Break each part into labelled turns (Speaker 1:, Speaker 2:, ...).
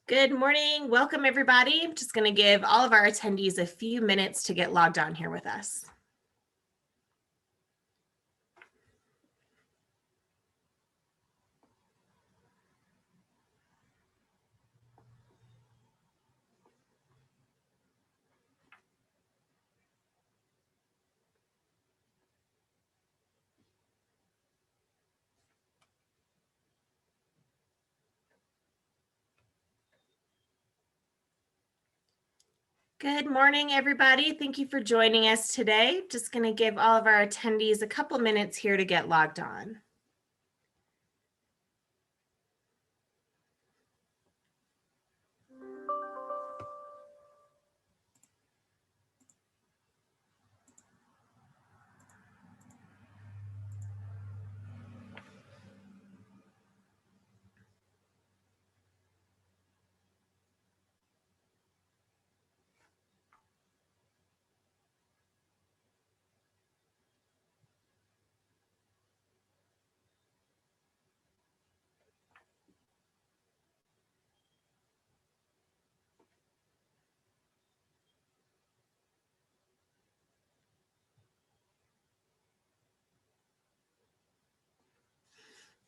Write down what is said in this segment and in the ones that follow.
Speaker 1: Good morning. Welcome, everybody. I'm just going to give all of our attendees a few minutes to get logged on here with us. Good morning, everybody. Thank you for joining us today. Just going to give all of our attendees a couple minutes here to get logged on.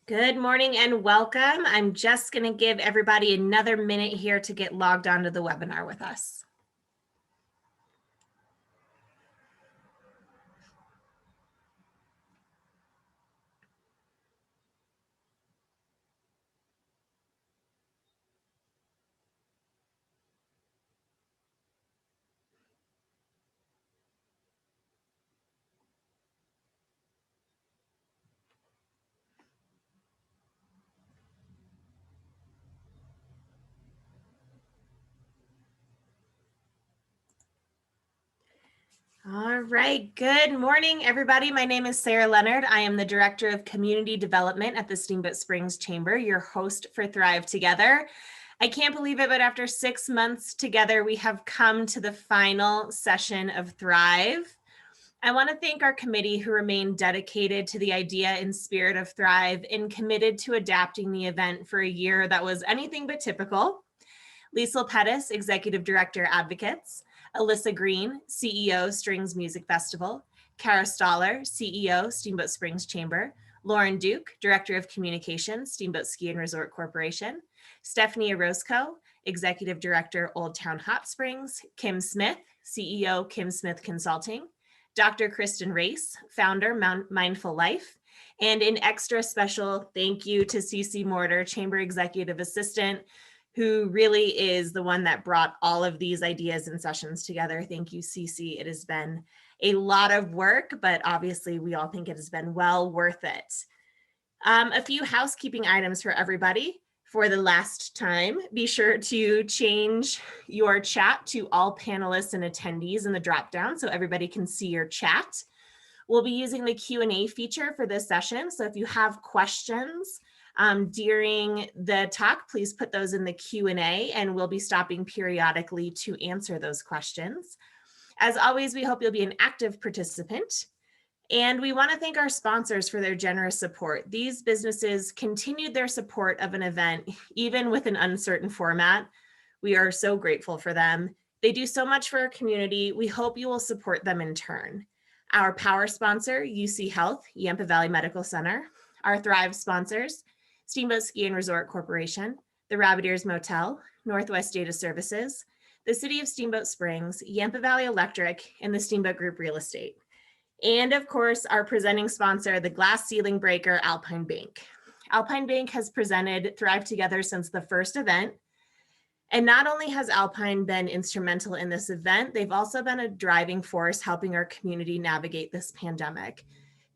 Speaker 1: Good morning and welcome. I'm just going to give everybody another minute here to get logged onto the webinar with us. All right, good morning, everybody. My name is Sarah Leonard. I am the Director of Community Development at the Steamboat Springs Chamber, your host for Thrive Together. I can't believe it, but after 6 months together, we have come to the final session of Thrive. I want to thank our committee who remained dedicated to the idea and spirit of Thrive and committed to adapting the event for a year that was anything but typical. Liesl Pettis, Executive Director, Advocates. Alyssa Green, CEO, Strings Music Festival. Kara Stoller, CEO, Steamboat Springs Chamber. Lauren Duke, Director of Communications, Steamboat Ski and Resort Corporation. Stephanie Orozco, Executive Director, Old Town Hot Springs. Kim Smith, CEO, Kim Smith Consulting. Dr. Kristen Race, Founder, Mindful Life. And an extra special thank you to Cece Mortar, Chamber Executive Assistant, who really is the one that brought all of these ideas and sessions together. Thank you, Cece. It has been a lot of work, but obviously we all think it has been well worth it. A few housekeeping items for everybody. For the last time, be sure to change your chat to all panelists and attendees in the dropdown so everybody can see your chat. We'll be using the Q&A feature for this session. So if you have questions during the talk, please put those in the Q&A and we'll be stopping periodically to answer those questions. As always, we hope you'll be an active participant. And we want to thank our sponsors for their generous support. These businesses continued their support of an event, even with an uncertain format. We are so grateful for them. They do so much for our community. We hope you will support them in turn. Our power sponsor, UC Health, Yampa Valley Medical Center. Our Thrive sponsors, Steamboat Ski and Resort Corporation, the Rabbit Ears Motel, Northwest Data Services, the City of Steamboat Springs, Yampa Valley Electric, and the Steamboat Group Real Estate. And of course, our presenting sponsor, the glass ceiling breaker, Alpine Bank. Alpine Bank has presented Thrive Together since the first event. And not only has Alpine been instrumental in this event, they've also been a driving force helping our community navigate this pandemic.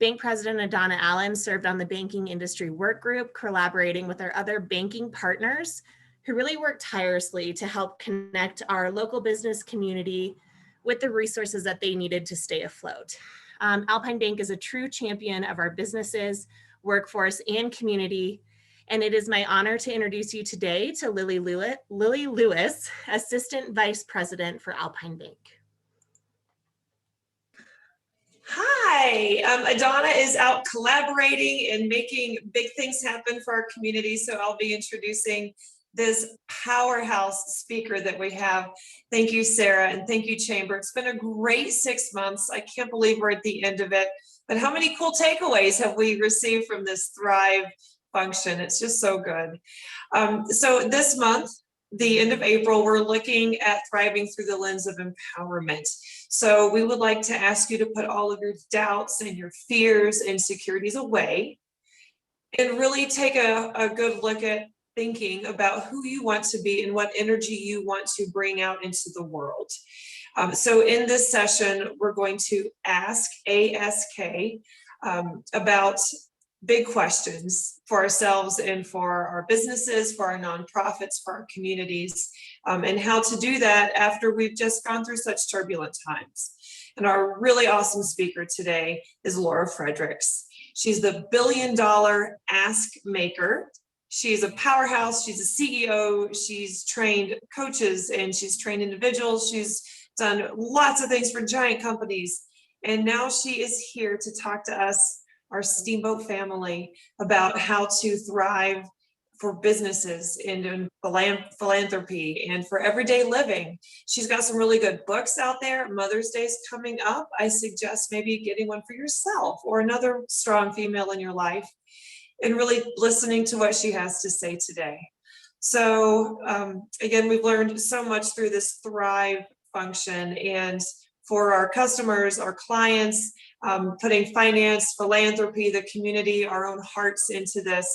Speaker 1: Bank President Adana Allen served on the banking industry work group, collaborating with our other banking partners who really worked tirelessly to help connect our local business community with the resources that they needed to stay afloat. Alpine Bank is a true champion of our businesses, workforce, and community. And it is my honor to introduce you today to Lily Lewis, Assistant Vice President for Alpine Bank.
Speaker 2: Hi, Adana is out collaborating and making big things happen for our community. So I'll be introducing this powerhouse speaker that we have. Thank you, Sarah, and thank you, Chamber. It's been a great 6 months. I can't believe we're at the end of it, but how many cool takeaways have we received from this Thrive function? It's just so good. So this month, the end of April, we're looking at thriving through the lens of empowerment. So we would like to ask you to put all of your doubts and your fears and insecurities away and really take a good look at thinking about who you want to be and what energy you want to bring out into the world. So in this session, we're going to ask about big questions for ourselves and for our businesses, for our nonprofits, for our communities, and how to do that after we've just gone through such turbulent times. And our really awesome speaker today is Laura Fredricks. She's the $1 billion ask maker. She's a powerhouse. She's a CEO. She's trained coaches and she's trained individuals. She's done lots of things for giant companies. And now she is here to talk to us, our Steamboat family, about how to thrive for businesses and in philanthropy and for everyday living. She's got some really good books out there. Mother's Day is coming up. I suggest maybe getting one for yourself or another strong female in your life and really listening to what she has to say today. So again, we've learned so much through this Thrive function, and for our customers, our clients, putting finance, philanthropy, the community, our own hearts into this.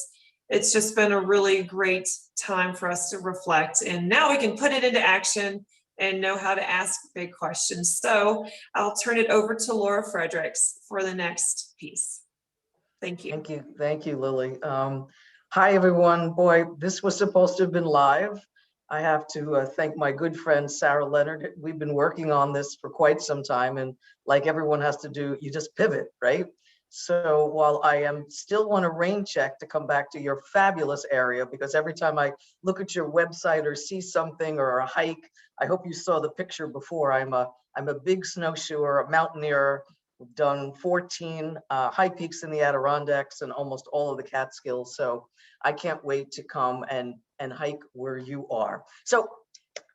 Speaker 2: It's just been a really great time for us to reflect, and now we can put it into action and know how to ask big questions. So I'll turn it over to Laura Fredricks for the next piece. Thank you.
Speaker 3: Thank you, Lily. Hi, everyone. Boy, this was supposed to have been live. I have to thank my good friend, Sarah Leonard. We've been working on this for quite some time, and like everyone has to do, you just pivot, right? So while I am still on a rain check to come back to your fabulous area, because every time I look at your website or see something or a hike, I hope you saw the picture before. I'm a big snowshoer, a mountaineer. We've done 14 high peaks in the Adirondacks and almost all of the Catskills. So I can't wait to come and hike where you are. So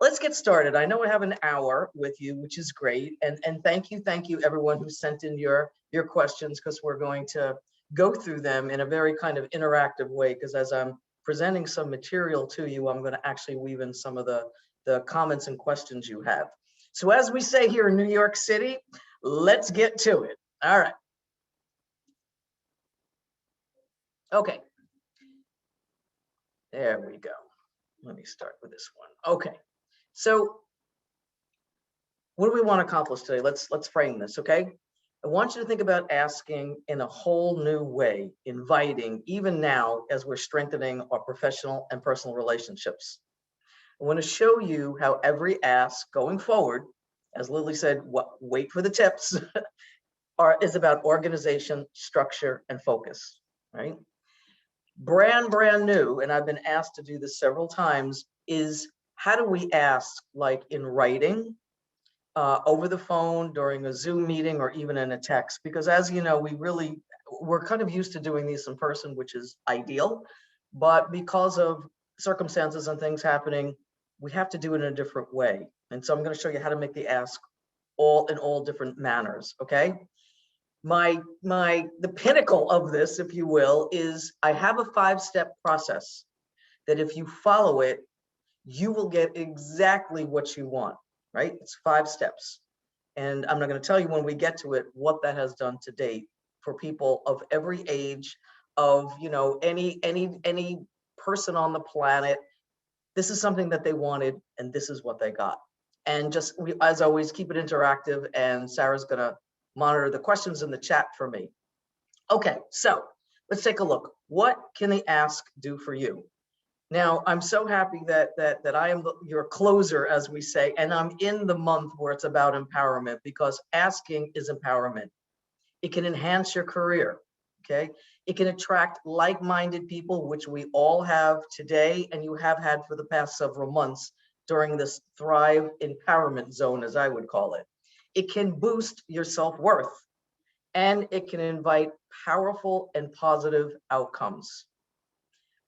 Speaker 3: let's get started. I know I have an hour with you, which is great. And thank you everyone who sent in your questions, because we're going to go through them in a very kind of interactive way, because as I'm presenting some material to you, I'm going to actually weave in some of the comments and questions you have. So as we say here in New York City, let's get to it. All right. Okay. There we go. Let me start with this one. Okay. So what do we want to accomplish today? Let's frame this, okay? I want you to think about asking in a whole new way, inviting, even now as we're strengthening our professional and personal relationships. I want to show you how every ask going forward, as Lily said, wait for the tips, is about organization, structure, and focus, right? Brand new, and I've been asked to do this several times, is how do we ask, like in writing, over the phone, during a Zoom meeting, or even in a text? Because as you know, we're kind of used to doing these in person, which is ideal, but because of circumstances and things happening, we have to do it in a different way. And so I'm going to show you how to make the ask in all different manners, okay? The pinnacle of this, if you will, is I have a 5-step process that if you follow it, you will get exactly what you want, right? It's 5 steps. And I'm not going to tell you when we get to it what that has done to date for people of every age, of, you know, any person on the planet. This is something that they wanted, and this is what they got. And just, as always, keep it interactive, and Sarah's going to monitor the questions in the chat for me. Okay, so let's take a look. What can the ask do for you? Now, I'm so happy that I am your closer, as we say, and I'm in the month where it's about empowerment, because asking is empowerment. It can enhance your career, okay? It can attract like-minded people, which we all have today, and you have had for the past several months during this Thrive empowerment zone, as I would call it. It can boost your self-worth, and it can invite powerful and positive outcomes.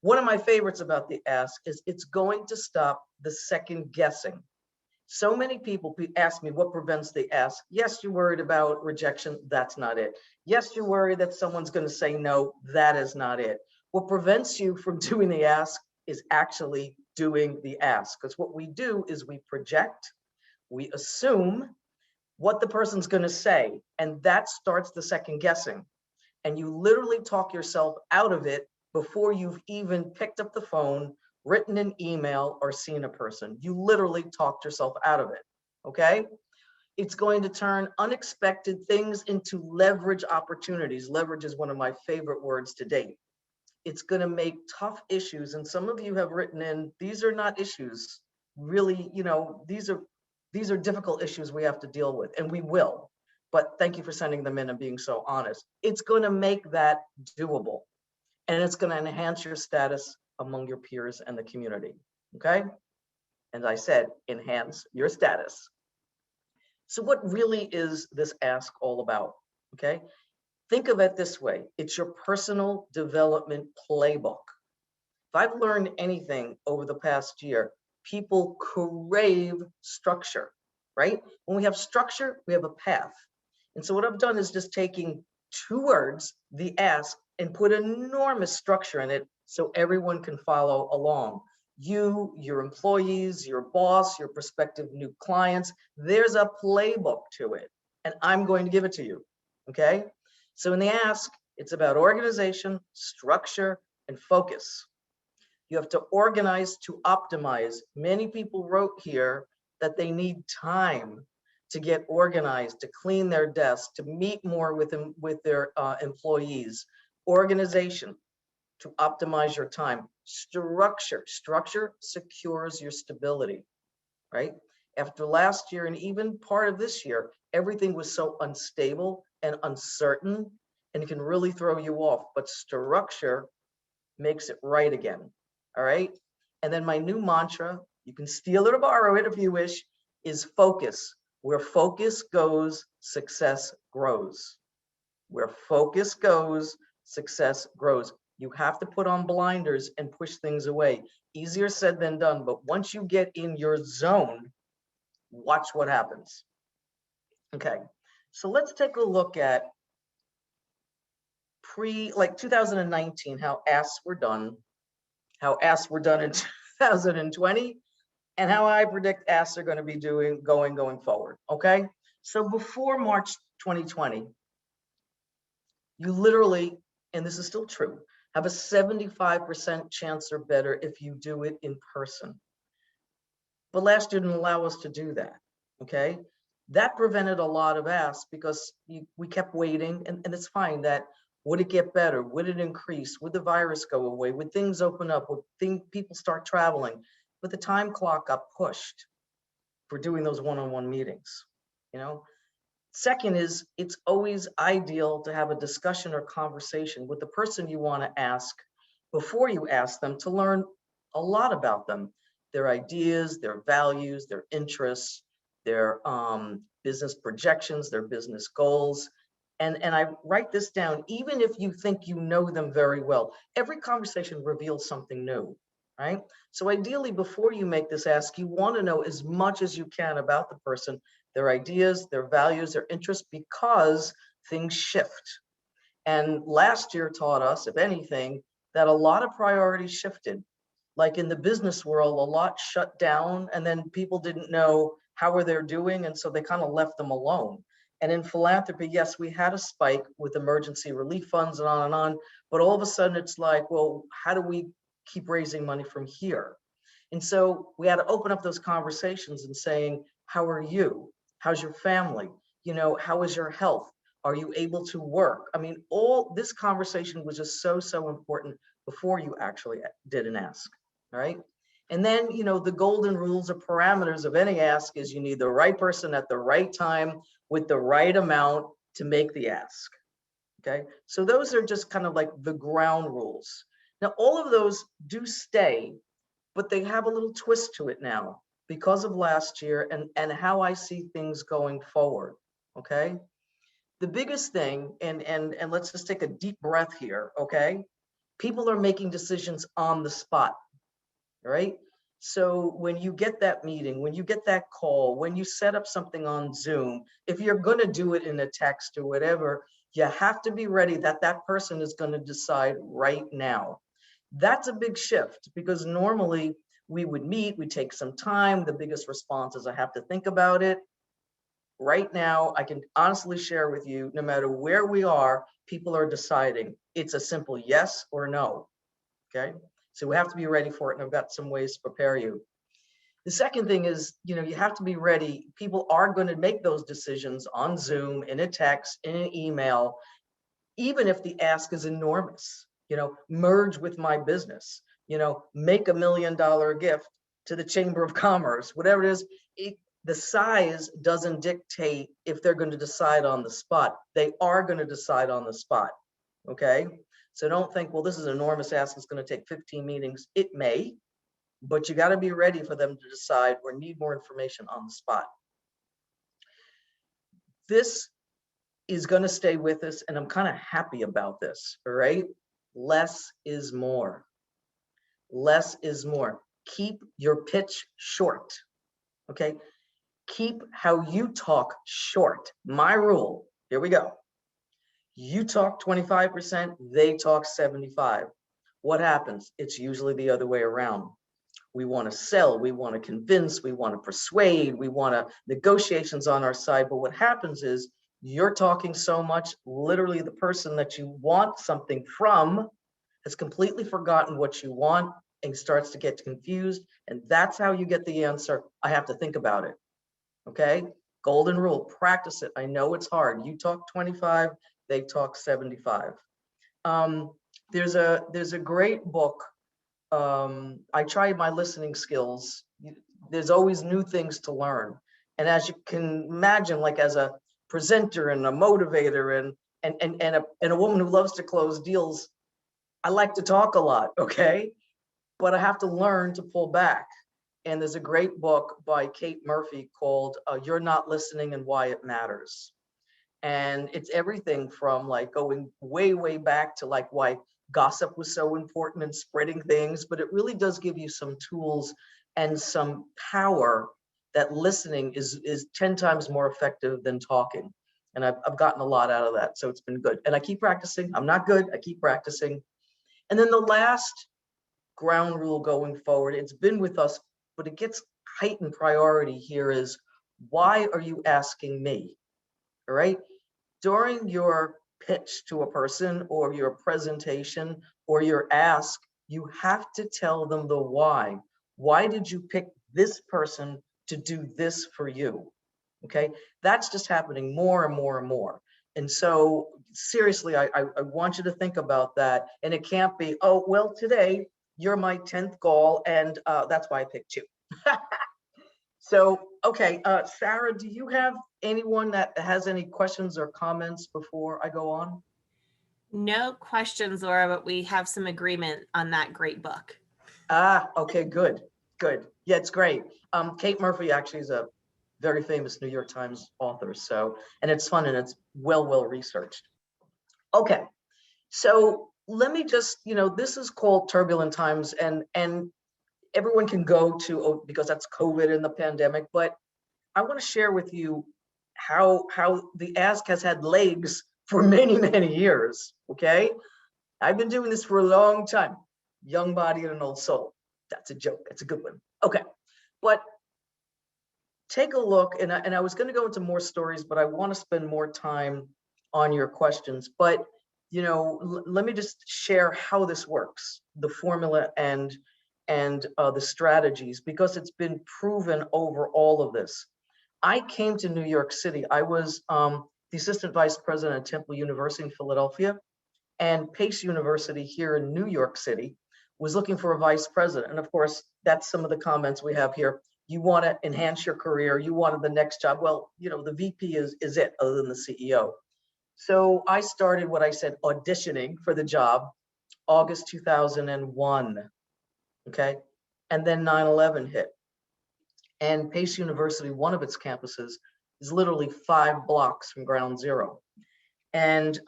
Speaker 3: One of my favorites about the ask is it's going to stop the second guessing. So many people ask me what prevents the ask. Yes, you're worried about rejection. That's not it. Yes, you're worried that someone's going to say no. That is not it. What prevents you from doing the ask is actually doing the ask. Because what we do is we project, we assume what the person's going to say, and that starts the second guessing. And you literally talk yourself out of it before you've even picked up the phone, written an email, or seen a person. You literally talked yourself out of it, okay? It's going to turn unexpected things into leverage opportunities. Leverage is one of my favorite words to date. It's going to make tough issues, and some of you have written in, these are not issues. Really, these are difficult issues we have to deal with, and we will. But thank you for sending them in and being so honest. It's going to make that doable, and it's going to enhance your status among your peers and the community, okay? And I said, enhance your status. So what really is this ask all about, okay? Think of it this way. It's your personal development playbook. If I've learned anything over the past year, people crave structure, right? When we have structure, we have a path. And so what I've done is just taking 2 words, the ask, and put enormous structure in it so everyone can follow along. You, your employees, your boss, your prospective new clients, there's a playbook to it, and I'm going to give it to you, okay? So in the ask, it's about organization, structure, and focus. You have to organize to optimize. Many people wrote here that they need time to get organized, to clean their desks, to meet more with their employees. Organization, to optimize your time. Structure secures your stability, right? After last year and even part of this year, everything was so unstable and uncertain, and it can really throw you off, but structure makes it right again, all right? And then my new mantra, you can steal it or borrow it if you wish, is focus. Where focus goes, success grows. Where focus goes, success grows. You have to put on blinders and push things away. Easier said than done, but once you get in your zone, watch what happens. Okay, so let's take a look at 2019, how asks were done, how asks were done in 2020, and how I predict asks are going to be going forward. Okay, so before March 2020, you literally, and this is still true, have a 75% chance or better if you do it in person. But last year didn't allow us to do that, okay? That prevented a lot of asks because we kept waiting, and it's fine. That would it get better? Would it increase? Would the virus go away? Would things open up? Would people start traveling? But the time clock got pushed for doing those one-on-one meetings, Second is, it's always ideal to have a discussion or conversation with the person you want to ask before you ask them, to learn a lot about them, their ideas, their values, their interests, their business projections, their business goals. And I write this down, even if you think you know them very well. Every conversation reveals something new, right? So ideally, before you make this ask, you want to know as much as you can about the person, their ideas, their values, their interests, because things shift. And last year taught us, if anything, that a lot of priorities shifted. Like in the business world, a lot shut down, and then people didn't know how were they doing, and so they kind of left them alone. And in philanthropy, yes, we had a spike with emergency relief funds and on, but all of a sudden it's like, well, how do we keep raising money from here? And so we had to open up those conversations and saying, how are you? How's your family? How is your health? Are you able to work? I mean, all this conversation was just so important before you actually did an ask, all right? And then, the golden rules or parameters of any ask is you need the right person at the right time with the right amount to make the ask, okay? So those are just kind of like the ground rules. Now, all of those do stay, but they have a little twist to it now because of last year and how I see things going forward, okay? The biggest thing, and let's just take a deep breath here, okay? People are making decisions on the spot, all right? So when you get that meeting, when you get that call, when you set up something on Zoom, if you're going to do it in a text or whatever, you have to be ready that that person is going to decide right now. That's a big shift because normally we would meet, we take some time. The biggest response is I have to think about it. Right now, I can honestly share with you, no matter where we are, people are deciding. It's a simple yes or no, okay? So we have to be ready for it, and I've got some ways to prepare you. The second thing is, you have to be ready. People are going to make those decisions on Zoom, in a text, in an email, even if the ask is enormous. Merge with my business, make $1 million gift to the Chamber of Commerce, whatever it is. The size doesn't dictate if they're going to decide on the spot. They are going to decide on the spot, okay? So don't think, well, this is an enormous ask, it's going to take 15 meetings. It may, but you got to be ready for them to decide or need more information on the spot. This is going to stay with us, and I'm kind of happy about this, all right? Less is more. Less is more. Keep your pitch short, okay? Keep how you talk short. My rule, here we go. You talk 25%, they talk 75%. What happens? It's usually the other way around. We want to sell, we want to convince, we want to persuade, we want to negotiations on our side. But what happens is you're talking so much, literally the person that you want something from has completely forgotten what you want and starts to get confused. And that's how you get the answer. I have to think about it. Okay, golden rule, practice it. I know it's hard. You talk 25, they talk 75. There's a great book. I try my listening skills. There's always new things to learn. And as you can imagine, like as a presenter and a motivator and a woman who loves to close deals, I like to talk a lot, okay? But I have to learn to pull back. And there's a great book by Kate Murphy called You're Not Listening and Why It Matters. And it's everything from like going way, way back to like why gossip was so important and spreading things, but it really does give you some tools and some power that listening is 10 times more effective than talking. And I've gotten a lot out of that. So it's been good. And I keep practicing. I'm not good. I keep practicing. And then the last ground rule going forward, it's been with us, but it gets heightened priority here is, why are you asking me? All right. During your pitch to a person or your presentation or your ask, you have to tell them the why. Why did you pick this person to do this for you? Okay. That's just happening more and more and more. And so seriously, I want you to think about that. And it can't be, oh, well, today you're my 10th goal and that's why I picked you. So, okay, Sarah, do you have anyone that has any questions or comments before I go on?
Speaker 1: No questions, Laura, but we have some agreement on that great book.
Speaker 3: Okay, good, good. Yeah, it's great. Kate Murphy actually is a very famous New York Times author. So, and it's fun and it's well researched. Okay, so let me just, this is called Turbulent Times, and everyone can go to, because that's COVID and the pandemic, but I want to share with you how the ask has had legs for many years, okay? I've been doing this for a long time. Young body and an old soul. That's a joke. That's a good one. Okay, but take a look, and I was going to go into more stories, but I want to spend more time on your questions. But, let me just share how this works, the formula and the strategies, because it's been proven over all of this. I came to New York City. I was the assistant vice president at Temple University in Philadelphia, and Pace University here in New York City was looking for a vice president. And of course, that's some of the comments we have here. You want to enhance your career. You wanted the next job. Well, the VP is it, other than the CEO. So I started what I said, auditioning for the job, August 2001. Okay. And then 9/11 hit. And Pace University, one of its campuses, is literally 5 blocks from ground zero. And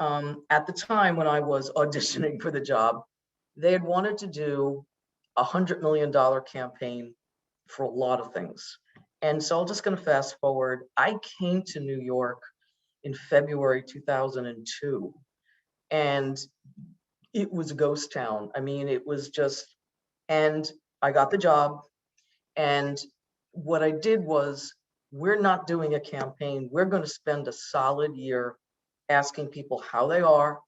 Speaker 3: at the time when I was auditioning for the job, they had wanted to do $100 million campaign for a lot of things. And so I'm just going to fast forward. I came to New York in February 2002, and it was a ghost town. I mean, it was just, and I got the job. And what I did was, we're not doing a campaign. We're going to spend a solid year asking people how they are.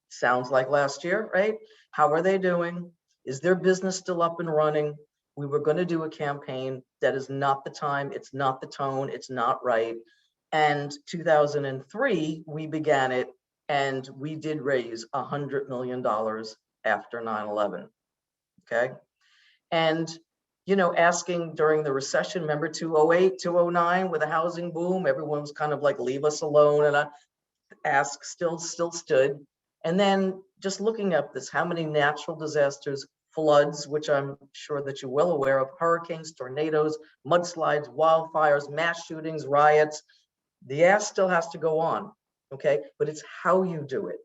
Speaker 3: Sounds like last year, right? How are they doing? Is their business still up and running? We were going to do a campaign. That is not the time. It's not the tone. It's not right. And 2003, we began it, and we did raise $100 million after 9/11. Okay. And, you know, asking during the recession, remember 2008, 2009 with a housing boom, everyone was kind of like, leave us alone. And I ask still stood. And then just looking at this, how many natural disasters, floods, which I'm sure that you're well aware of, hurricanes, tornadoes, mudslides, wildfires, mass shootings, riots. The ask still has to go on, okay? But it's how you do it,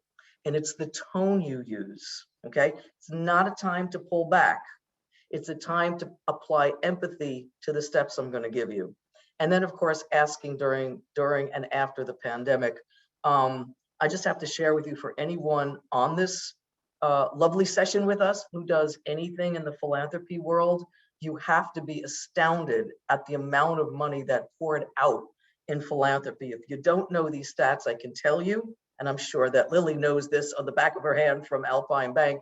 Speaker 3: and it's the tone you use, okay? It's not a time to pull back. It's a time to apply empathy to the steps I'm going to give you. And then, of course, asking during and after the pandemic. I just have to share with you, for anyone on this lovely session with us who does anything in the philanthropy world, you have to be astounded at the amount of money that poured out in philanthropy. If you don't know these stats, I can tell you, and I'm sure that Lily knows this on the back of her hand from Alpine Bank.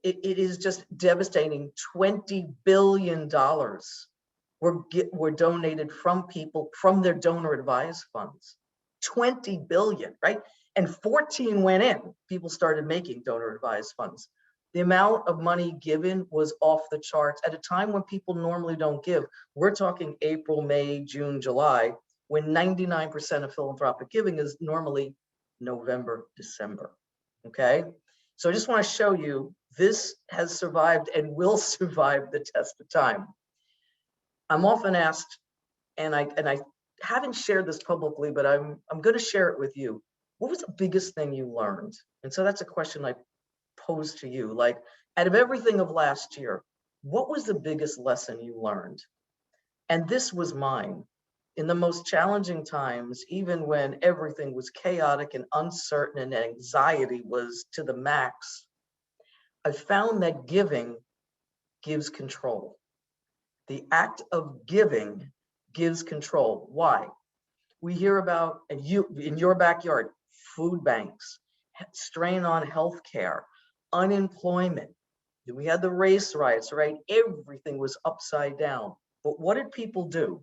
Speaker 3: It is just devastating. $20 billion were donated from people, from their donor advised funds. 20 billion, right? And 14 went in. People started making donor advised funds. The amount of money given was off the charts at a time when people normally don't give. We're talking April, May, June, July, when 99% of philanthropic giving is normally November, December. Okay. So I just want to show you, this has survived and will survive the test of time. I'm often asked, and I haven't shared this publicly, but I'm going to share it with you. What was the biggest thing you learned? And so that's a question I pose to you. Like, out of everything of last year, what was the biggest lesson you learned? And this was mine. In the most challenging times, even when everything was chaotic and uncertain and anxiety was to the max, I found that giving gives control. The act of giving gives control. Why? We hear about, and you in your backyard, food banks, strain on healthcare, unemployment. We had the race riots, right? Everything was upside down. But what did people do?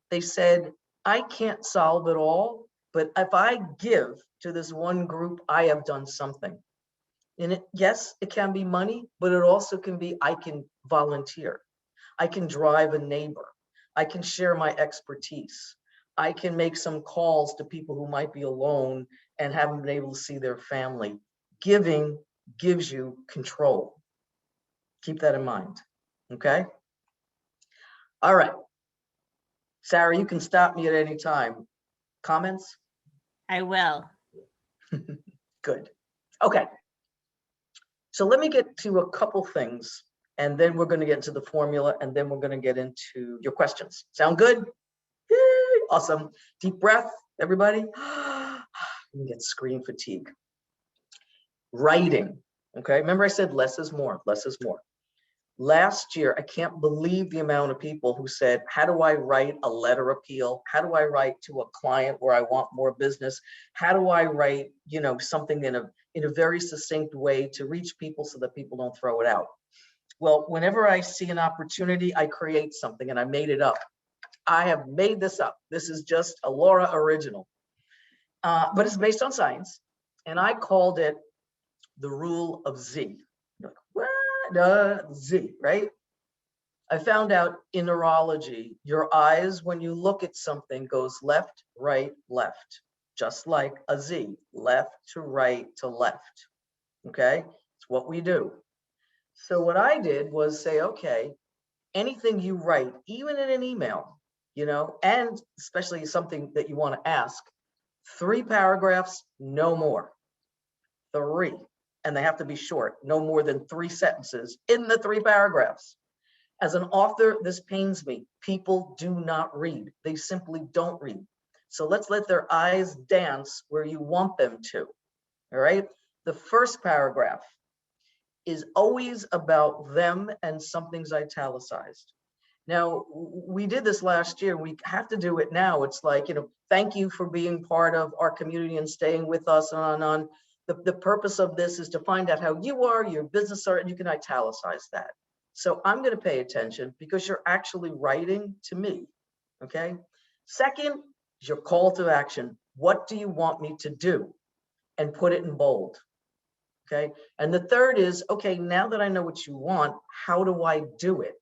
Speaker 3: They said, I can't solve it all, but if I give to this one group, I have done something. And yes, it can be money, but it also can be, I can volunteer. I can drive a neighbor. I can share my expertise. I can make some calls to people who might be alone and haven't been able to see their family. Giving gives you control. Keep that in mind, okay? All right. Sarah, you can stop me at any time. Comments?
Speaker 1: I will.
Speaker 3: Good. Okay. So let me get to a couple things, and then we're going to get into the formula, and then we're going to get into your questions. Sound good? Yay, awesome. Deep breath, everybody. You get screen fatigue. Writing. Okay. Remember I said less is more. Less is more. Last year, I can't believe the amount of people who said, how do I write a letter appeal? How do I write to a client where I want more business? How do I write, you know, something in a very succinct way to reach people so that people don't throw it out? Well, whenever I see an opportunity, I create something, and I made it up. I have made this up. This is just a Laura original, but it's based on science. And I called it the rule of Z. You're like, what? Z, right? I found out in neurology, your eyes, when you look at something, goes left, right, left, just like a Z, left to right to left. Okay, it's what we do. So what I did was say, okay, anything you write, even in an email, you know, and especially something that you want to ask, 3 paragraphs, no more. 3. and they have to be short, no more than 3 sentences in the 3 paragraphs. As an author, this pains me. People do not read. They simply don't read. So let's let their eyes dance where you want them to, all right? The first paragraph is always about them and something's italicized. Now, we did this last year. We have to do it now. It's like, thank you for being part of our community and staying with us and on and on. The purpose of this is to find out how you are, your business are, and you can italicize that. So I'm going to pay attention because you're actually writing to me, okay? Second is your call to action. What do you want me to do? And put it in bold, okay? And the third is, okay, now that I know what you want, how do I do it?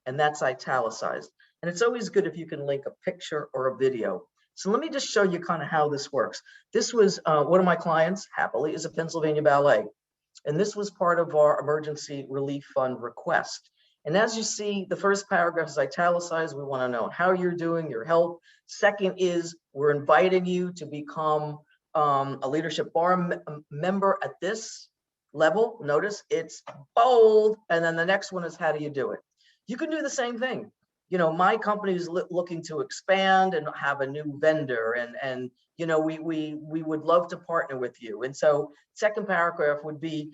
Speaker 3: And that's italicized. And it's always good if you can link a picture or a video. So let me just show you kind of how this works. This was one of my clients, happily, is a Pennsylvania ballet. And this was part of our emergency relief fund request. And as you see, the first paragraph is italicized. We want to know how you're doing, your health. Second is we're inviting you to become a leadership bar member at this level. Notice it's bold. And then the next one is how do you do it? You can do the same thing. My company is looking to expand and have a new vendor, and we would love to partner with you. And so second paragraph would be,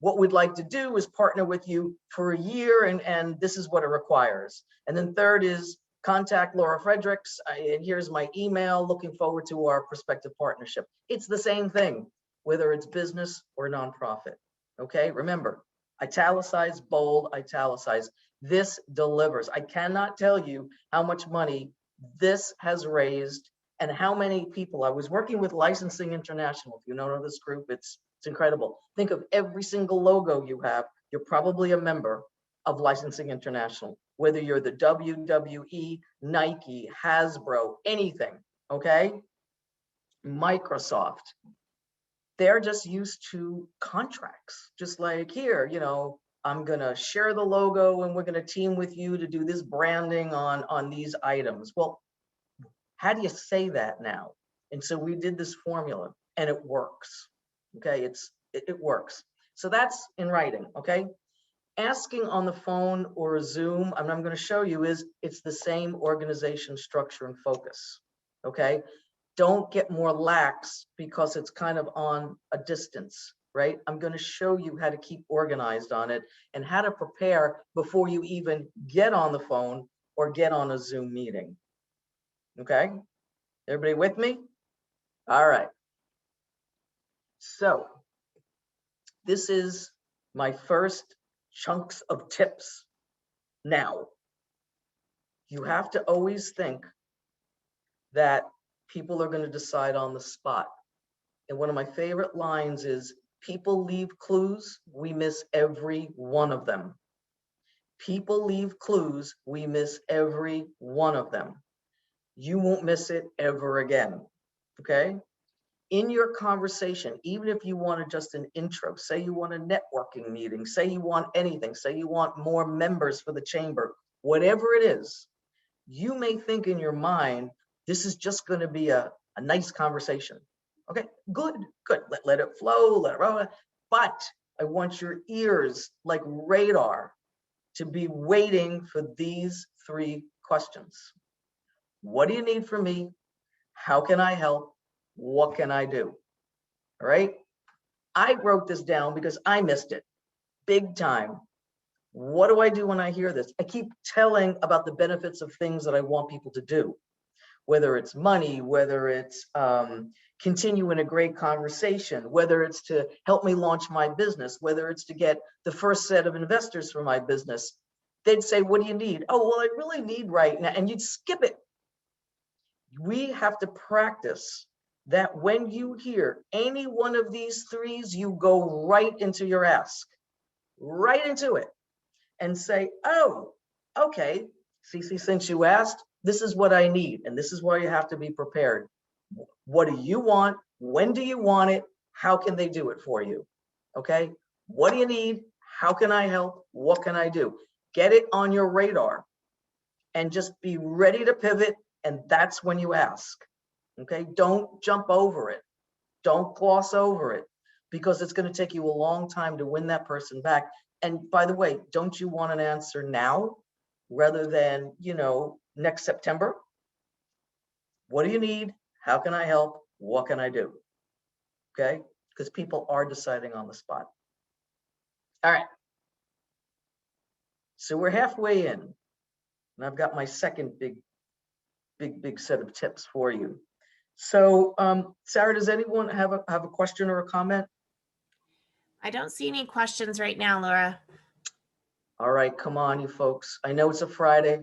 Speaker 3: what we'd like to do is partner with you for a year, and this is what it requires. And then third is contact Laura Fredricks, and here's my email, looking forward to our prospective partnership. It's the same thing, whether it's business or nonprofit, okay? Remember, italicize, bold, italicize. This delivers. I cannot tell you how much money this has raised and how many people. I was working with Licensing International. If you know this group, it's incredible. Think of every single logo you have. You're probably a member of Licensing International, whether you're the WWE, Nike, Hasbro, anything, okay? Microsoft. They're just used to contracts, just like here, I'm gonna share the logo and we're gonna team with you to do this branding on these items. Well, how do you say that now? And so we did this formula and it works, okay? It works. So that's in writing, okay? Asking on the phone or a Zoom, I'm gonna show you it's the same organization structure and focus, okay? Don't get more lax because it's kind of on a distance, right? I'm going to show you how to keep organized on it and how to prepare before you even get on the phone or get on a Zoom meeting. Okay? Everybody with me? All right. So this is my first chunks of tips. Now, you have to always think that people are going to decide on the spot. And one of my favorite lines is, people leave clues, we miss every one of them. People leave clues, we miss every one of them. You won't miss it ever again, okay? In your conversation, even if you wanted just an intro, say you want a networking meeting, say you want anything, say you want more members for the chamber, whatever it is, you may think in your mind, this is just going to be a nice conversation. Okay, good. Let it flow, let it roll. But I want your ears like radar to be waiting for these 3 questions. What do you need from me? How can I help? What can I do? All right. I wrote this down because I missed it big time. What do I do when I hear this? I keep telling about the benefits of things that I want people to do. Whether it's money, whether it's continuing a great conversation, whether it's to help me launch my business, whether it's to get the first set of investors for my business, they'd say, what do you need? Oh, well, I really need right now. And you'd skip it. We have to practice that when you hear any one of these 3s, you go right into your ask, right into it and say, oh, okay, Cece, since you asked, this is what I need, and this is where you have to be prepared. What do you want? When do you want it? How can they do it for you? Okay, what do you need? How can I help? What can I do? Get it on your radar and just be ready to pivot, and that's when you ask. Okay, don't jump over it. Don't gloss over it. because it's going to take you a long time to win that person back. And by the way, don't you want an answer now rather than, next September? What do you need? How can I help? What can I do? Okay, because people are deciding on the spot. All right. So we're halfway in, and I've got my second big set of tips for you. So, Sarah, does anyone have a question or a comment?
Speaker 1: I don't see any questions right now, Laura.
Speaker 3: All right, come on, you folks. I know it's a Friday,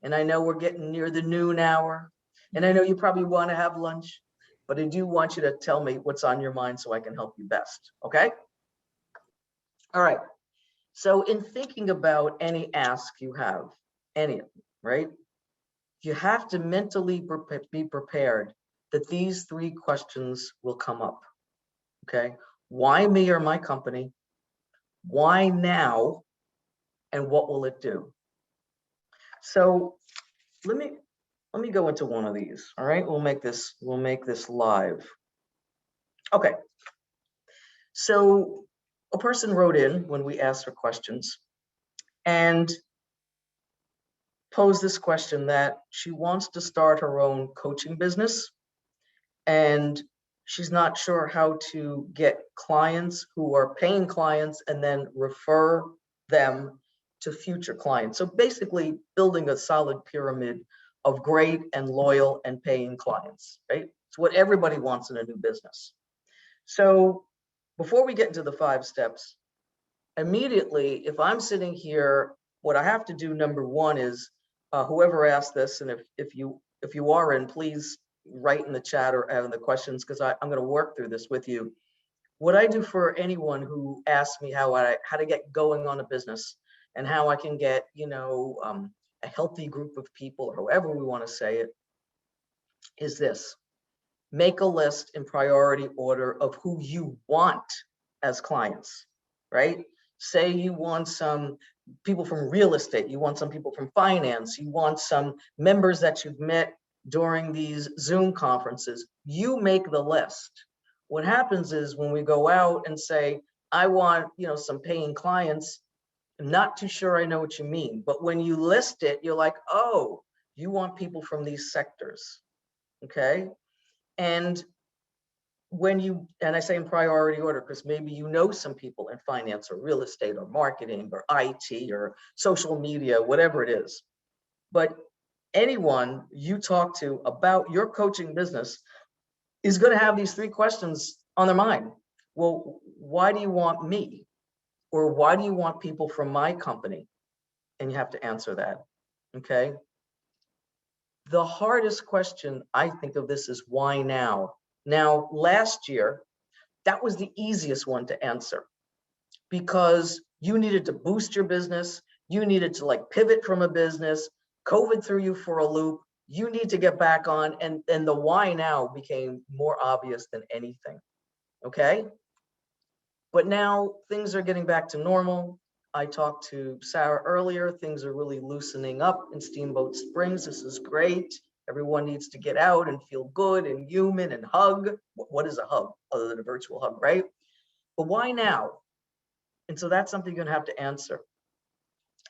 Speaker 3: and I know we're getting near the noon hour, and I know you probably want to have lunch, but I do want you to tell me what's on your mind so I can help you best, okay? All right. So in thinking about any ask you have, any of them, right? You have to mentally be prepared that these three questions will come up, okay? Why me or my company? Why now? And what will it do? So let me go into one of these, all right? We'll make this live. Okay. So a person wrote in when we asked for questions and posed this question that she wants to start her own coaching business, and she's not sure how to get clients who are paying clients and then refer them to future clients. So basically building a solid pyramid of great and loyal and paying clients, right? It's what everybody wants in a new business. So before we get into the 5 steps, immediately, if I'm sitting here, what I have to do, number one, is whoever asked this, and if you are in, please write in the chat or in the questions, because I'm going to work through this with you. What I do for anyone who asks me how to get going on a business and how I can get a healthy group of people, or however we want to say it, is this: make a list in priority order of who you want as clients, right? Say you want some people from real estate, you want some people from finance, you want some members that you've met during these Zoom conferences. You make the list. What happens is when we go out and say, I want, some paying clients, I'm not too sure I know what you mean, but when you list it, you're like, oh, you want people from these sectors, okay? And I say in priority order, because maybe some people in finance or real estate or marketing or IT or social media, whatever it is. But anyone you talk to about your coaching business is going to have these 3 questions on their mind. Well, why do you want me? Or why do you want people from my company? And you have to answer that, okay? The hardest question I think of this is why now? Now, last year, that was the easiest one to answer because you needed to boost your business. You needed to pivot from a business. COVID threw you for a loop. You need to get back on. And the why now became more obvious than anything. Okay. But now things are getting back to normal. I talked to Sarah earlier. Things are really loosening up in Steamboat Springs. This is great. Everyone needs to get out and feel good and human and hug. What is a hug other than a virtual hug, right? But why now? And so that's something you're gonna have to answer.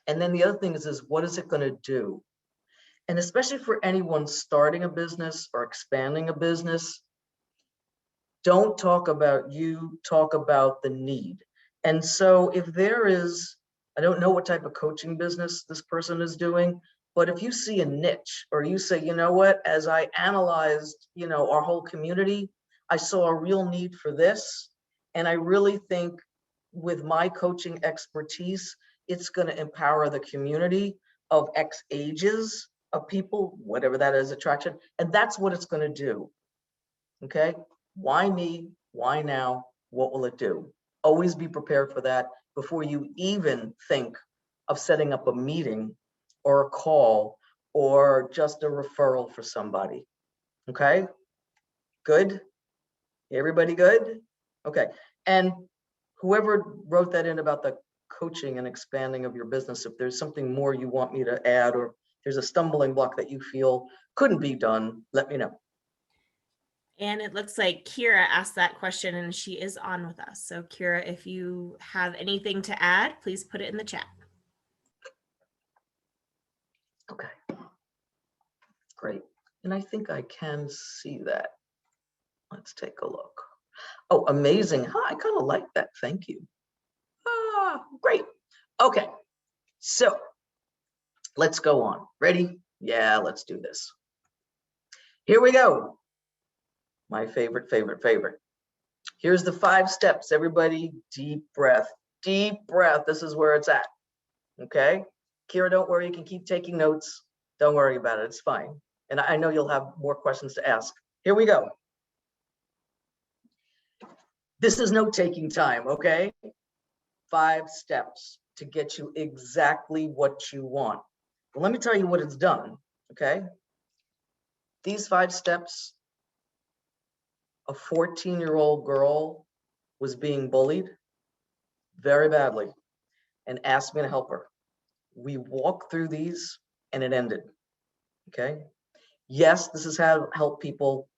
Speaker 3: And then the other thing is what is it gonna do? And especially for anyone starting a business or expanding a business, don't talk about you, talk about the need. And so if there is, I don't know what type of coaching business this person is doing, but if you see a niche or you say, you know what, as I analyzed, our whole community, I saw a real need for this. And I really think with my coaching expertise, it's going to empower the community of X ages of people, whatever that is, attraction. And that's what it's going to do. Okay. Why me? Why now? What will it do? Always be prepared for that before you even think of setting up a meeting or a call or just a referral for somebody. Okay. Good. Everybody good? Okay. And whoever wrote that in about the coaching and expanding of your business, if there's something more you want me to add, or there's a stumbling block that you feel couldn't be done, let me know.
Speaker 1: And it looks like Kira asked that question and she is on with us. So Kira, if you have anything to add, please put it in the chat.
Speaker 3: Okay. Great. And I think I can see that. Let's take a look. Oh, amazing. Huh, I kind of like that. Thank you. Ah, great. Okay. So let's go on. Ready? Yeah, let's do this. Here we go. My favorite. Here's the 5 steps. Everybody, deep breath. Deep breath. This is where it's at. Okay? Kira, don't worry. You can keep taking notes. Don't worry about it. It's fine. And I know you'll have more questions to ask. Here we go. This is note-taking time, okay? 5 steps to get you exactly what you want. Well, let me tell you what it's done, okay? These 5 steps, a 14-year-old girl was being bullied very badly and asked me to help her. We walked through these and it ended, okay? Yes, this has helped people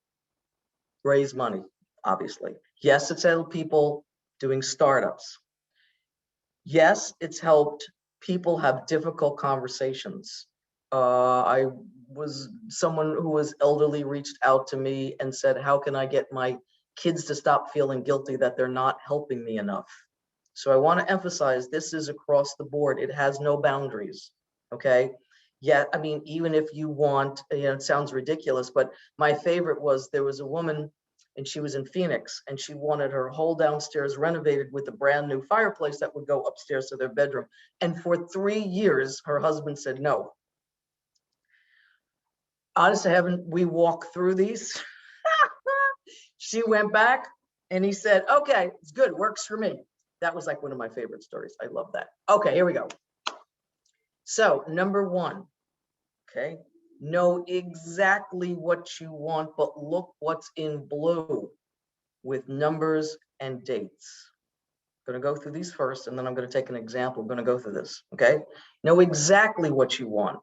Speaker 3: raise money, obviously. Yes, it's helped people doing startups. Yes, it's helped people have difficult conversations. I was someone who was elderly reached out to me and said, how can I get my kids to stop feeling guilty that they're not helping me enough? So I want to emphasize this is across the board. It has no boundaries, okay? Yeah, I mean, even if you want, it sounds ridiculous, but my favorite was there was a woman and she was in Phoenix and she wanted her whole downstairs renovated with a brand new fireplace that would go upstairs to their bedroom. And for 3 years, her husband said no. Honest to heaven, we walked through these. She went back and he said, okay, it's good, works for me. That was like one of my favorite stories. I love that. Okay, here we go. So number 1, okay, know exactly what you want, but look what's in blue with numbers and dates. I'm going to go through these first, and then I'm going to take an example. I'm going to go through this, okay? Know exactly what you want.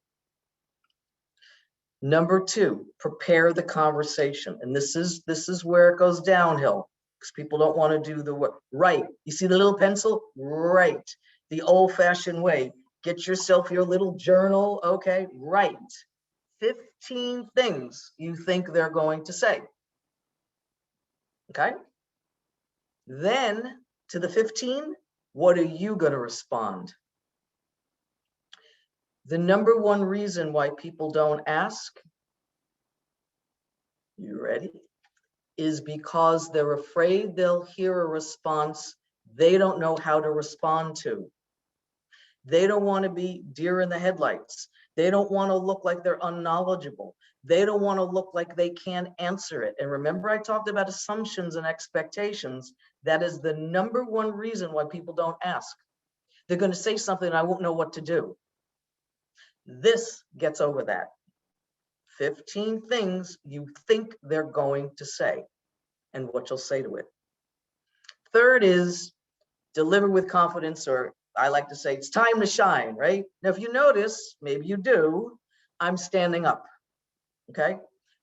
Speaker 3: Number 2, prepare the conversation. And this is where it goes downhill because people don't want to do the work. Write. You see the little pencil? Write. The old-fashioned way. Get yourself your little journal, okay? Write 15 things you think they're going to say, okay? Then to the 15, what are you going to respond? The number 1 reason why people don't ask, you ready, is because they're afraid they'll hear a response they don't know how to respond to. They don't want to be deer in the headlights. They don't want to look like they're unknowledgeable. They don't want to look like they can't answer it. And remember, I talked about assumptions and expectations. That is the number 1 reason why people don't ask. They're going to say something and I won't know what to do. This gets over that. 15 things you think they're going to say and what you'll say to it. Third is deliver with confidence, or I like to say it's time to shine, right? Now, if you notice, maybe you do, I'm standing up, okay?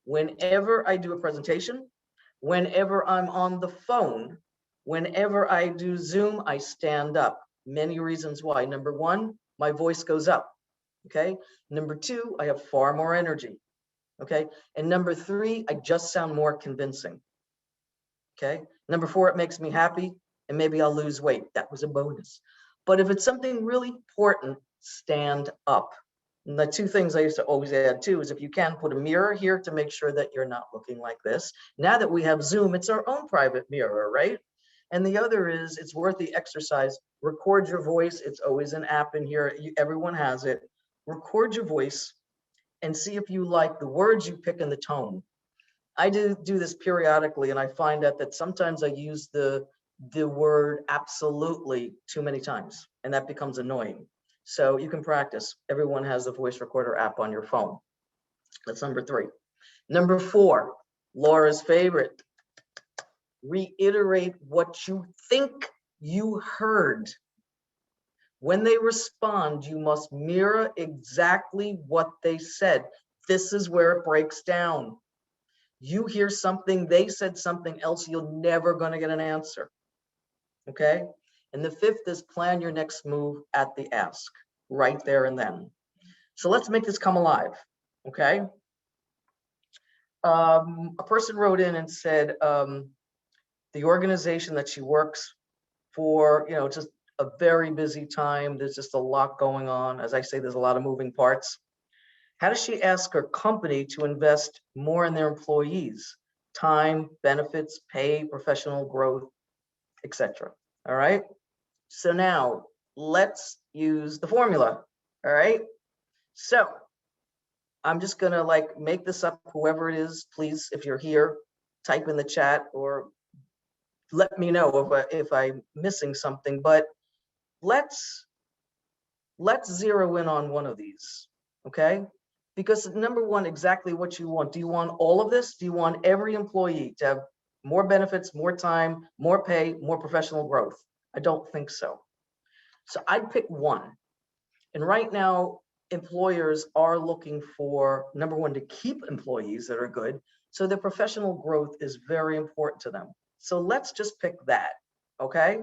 Speaker 3: Whenever I do a presentation, whenever I'm on the phone, whenever I do Zoom, I stand up. Many reasons why. Number 1, my voice goes up, okay? Number 2, I have far more energy, okay? And number 3, I just sound more convincing, okay? Number 4, it makes me happy and maybe I'll lose weight. That was a bonus. But if it's something really important, stand up. And the 2 things I used to always add too is if you can put a mirror here to make sure that you're not looking like this. Now that we have Zoom, it's our own private mirror, right? And the other is it's worth the exercise. Record your voice. It's always an app in here. Everyone has it. Record your voice and see if you like the words you pick and the tone. I do this periodically, and I find out that sometimes I use the word absolutely too many times, and that becomes annoying. So you can practice. Everyone has a voice recorder app on your phone. That's number 3. Number 4, Laura's favorite. Reiterate what you think you heard. When they respond, you must mirror exactly what they said. This is where it breaks down. You hear something, they said something else, you're never going to get an answer. Okay. And the fifth is plan your next move at the ask, right there and then. So let's make this come alive. Okay. A person wrote in and said the organization that she works for, just a very busy time. There's just a lot going on. As I say, there's a lot of moving parts. How does she ask her company to invest more in their employees? Time, benefits, pay, professional growth, etc. All right. So now let's use the formula. All right. So I'm just gonna make this up. Whoever it is, please, if you're here, type in the chat or let me know if I'm missing something. But let's zero in on one of these, okay? Because number one, exactly what you want. Do you want all of this? Do you want every employee to have more benefits, more time, more pay, more professional growth? I don't think so. So I'd pick one. And right now, employers are looking for, number one, to keep employees that are good. So the professional growth is very important to them. So let's just pick that, okay?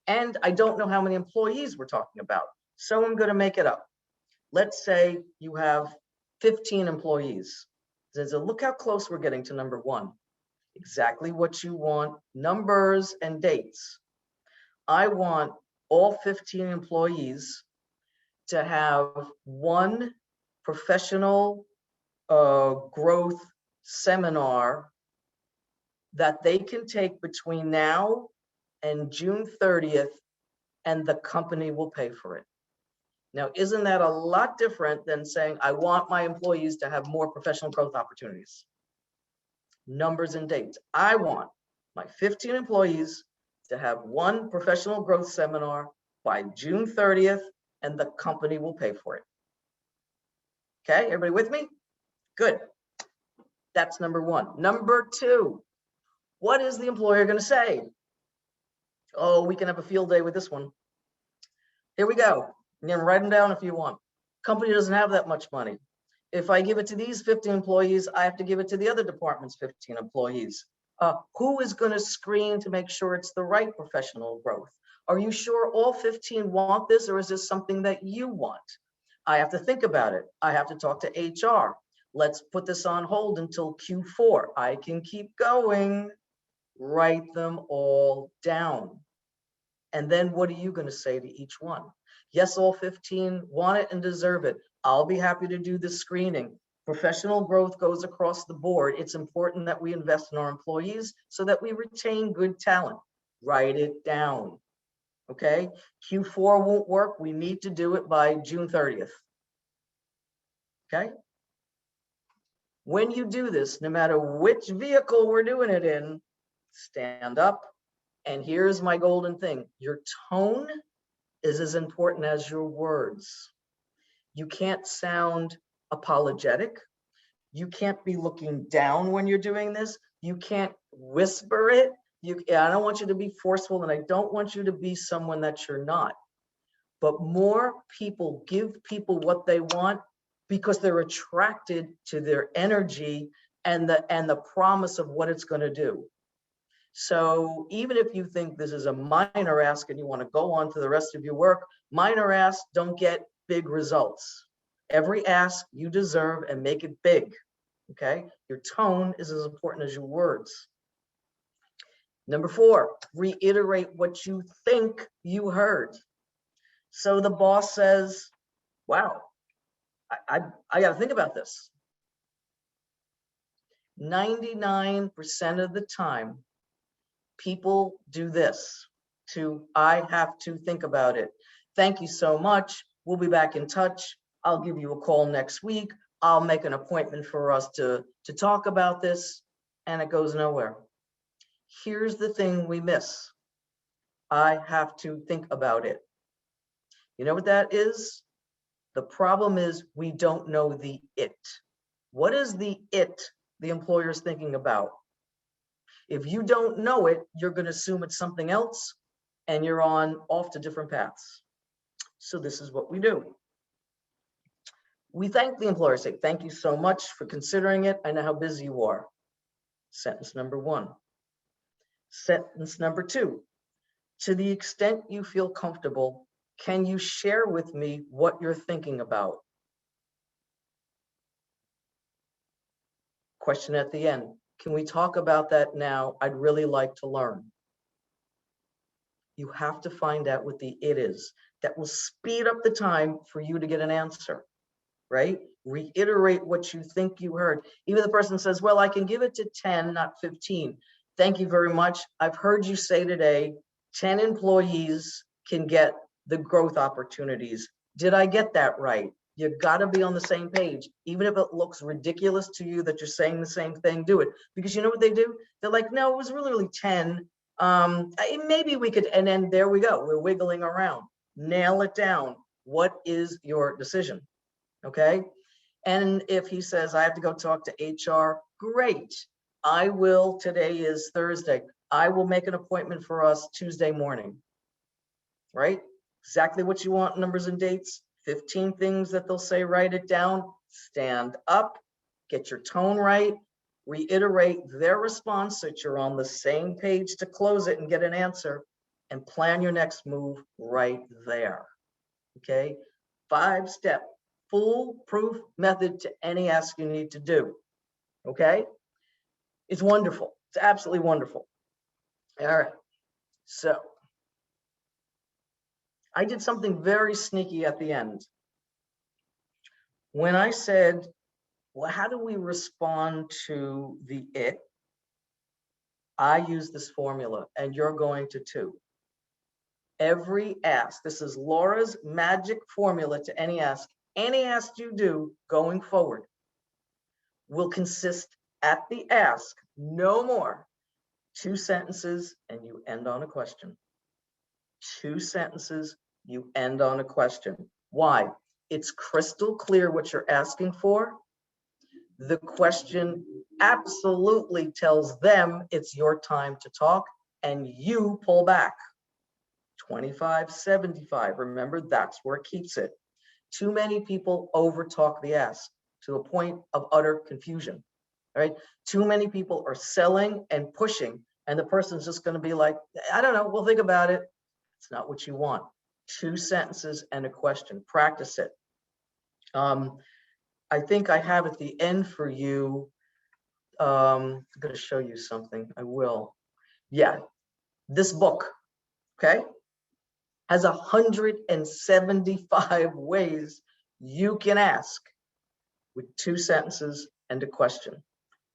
Speaker 3: And I don't know how many employees we're talking about. So I'm gonna make it up. Let's say you have 15 employees. So look how close we're getting to number one. Exactly what you want, numbers and dates. I want all 15 employees to have one professional growth seminar that they can take between now and June 30th, and the company will pay for it. Now, isn't that a lot different than saying, I want my employees to have more professional growth opportunities? Numbers and dates. I want my 15 employees to have one professional growth seminar by June 30th, and the company will pay for it. Okay, everybody with me? Good. That's number one. Number two, what is the employer going to say? Oh, we can have a field day with this one. Here we go. You can write them down if you want. Company doesn't have that much money. If I give it to these 15 employees, I have to give it to the other department's 15 employees. Who is going to screen to make sure it's the right professional growth? Are you sure all 15 want this, or is this something that you want? I have to think about it. I have to talk to HR. Let's put this on hold until Q4. I can keep going. Write them all down. And then what are you going to say to each one? Yes, all 15 want it and deserve it. I'll be happy to do the screening. Professional growth goes across the board. It's important that we invest in our employees so that we retain good talent. Write it down. Okay? Q4 won't work. We need to do it by June 30th. Okay? When you do this, no matter which vehicle we're doing it in, stand up. And here's my golden thing. Your tone is as important as your words. You can't sound apologetic. You can't be looking down when you're doing this. You can't whisper it. I don't want you to be forceful, and I don't want you to be someone that you're not. But more people give people what they want because they're attracted to their energy and the promise of what it's going to do. So even if you think this is a minor ask and you want to go on to the rest of your work, minor asks don't get big results. Every ask you deserve, and make it big, okay? Your tone is as important as your words. Number 4, reiterate what you think you heard. So the boss says, wow, I got to think about this. 99% of the time, people do this I have to think about it. Thank you so much. We'll be back in touch. I'll give you a call next week. I'll make an appointment for us to talk about this, and it goes nowhere. Here's the thing we miss. I have to think about it. You know what that is? The problem is we don't know the it. What is the it the employer is thinking about? If you don't know it, you're going to assume it's something else, and you're off to different paths. So this is what we do. We thank the employer, say, thank you so much for considering it. I know how busy you are. Sentence number one. Sentence number two. To the extent you feel comfortable, can you share with me what you're thinking about? Question at the end. Can we talk about that now? I'd really like to learn. You have to find out what the it is. That will speed up the time for you to get an answer, right? Reiterate what you think you heard. Even the person says, well, I can give it to 10, not 15. Thank you very much. I've heard you say today, 10 employees can get the growth opportunities. Did I get that right? You got to be on the same page. Even if it looks ridiculous to you that you're saying the same thing, do it. Because you know what they do? They're like, no, it was really 10. Maybe we could, and then there we go. We're wiggling around. Nail it down. What is your decision? Okay. And if he says, I have to go talk to HR, great. I will, today is Thursday. I will make an appointment for us Tuesday morning, right? Exactly what you want, numbers and dates, 15 things that they'll say, write it down, stand up, get your tone right, reiterate their response so that you're on the same page to close it and get an answer, and plan your next move right there, okay? 5-step, foolproof method to any ask you need to do, okay? It's wonderful, it's absolutely wonderful. All right, so I did something very sneaky at the end. When I said, well, how do we respond to the it? I use this formula, and you're going to too. Every ask, this is Laura's magic formula to any ask you do going forward will consist at the ask, no more, 2 sentences, and you end on a question. 2 sentences, you end on a question. Why? It's crystal clear what you're asking for. The question absolutely tells them it's your time to talk, and you pull back. 25-75, remember, that's where it keeps it. Too many people overtalk the ask to a point of utter confusion, right? Too many people are selling and pushing, and the person's just going to be like, I don't know, we'll think about it. It's not what you want. 2 sentences and a question. Practice it. I think I have at the end for you. I'm going to show you something. I will. Yeah, this book, okay, has 175 ways you can ask with 2 sentences and a question.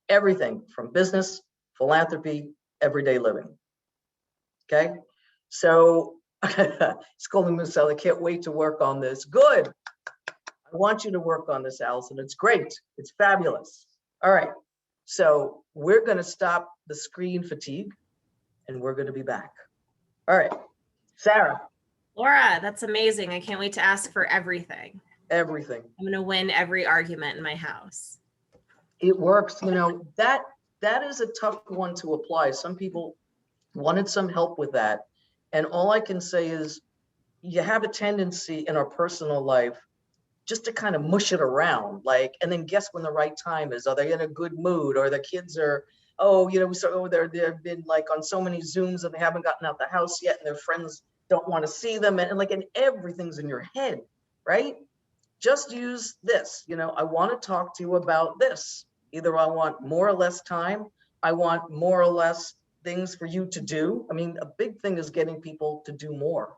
Speaker 3: Everything from business, philanthropy, everyday living. Okay, so it's called Musel. I can't wait to work on this. Good. I want you to work on this, Allison. It's great. It's fabulous. All right. So we're going to stop the screen fatigue and we're going to be back. All right. Sarah.
Speaker 1: Laura, that's amazing. I can't wait to ask for everything.
Speaker 3: Everything.
Speaker 1: I'm going to win every argument in my house.
Speaker 3: It works. You know, that is a tough one to apply. Some people wanted some help with that. And all I can say is you have a tendency in our personal life just to kind of mush it around, like, and then guess when the right time is. Are they in a good mood? Or the kids are, oh, you know, so they've been like on so many Zooms and they haven't gotten out the house yet, and their friends don't want to see them, and like, and everything's in your head, right? Just use this. You know, I want to talk to you about this. Either I want more or less time. I want more or less things for you to do. I mean, a big thing is getting people to do more.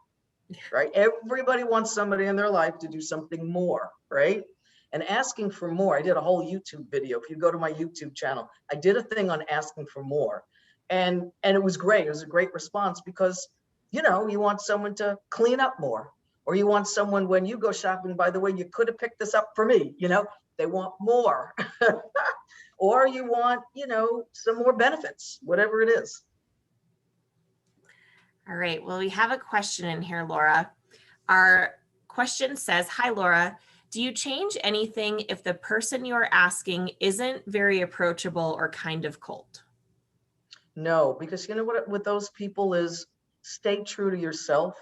Speaker 3: Right? Everybody wants somebody in their life to do something more, right? And asking for more. I did a whole YouTube video. If you go to my YouTube channel, I did a thing on asking for more. And it was great. It was a great response because, you know, you want someone to clean up more, or you want someone, when you go shopping, by the way, you could have picked this up for me, you know, they want more. Or you want, you know, some more benefits, whatever it is.
Speaker 1: All right. Well, we have a question in here, Laura. Our question says, hi, Laura. Do you change anything if the person you are asking isn't very approachable or kind of cold?
Speaker 3: No, because you know what with those people is stay true to yourself,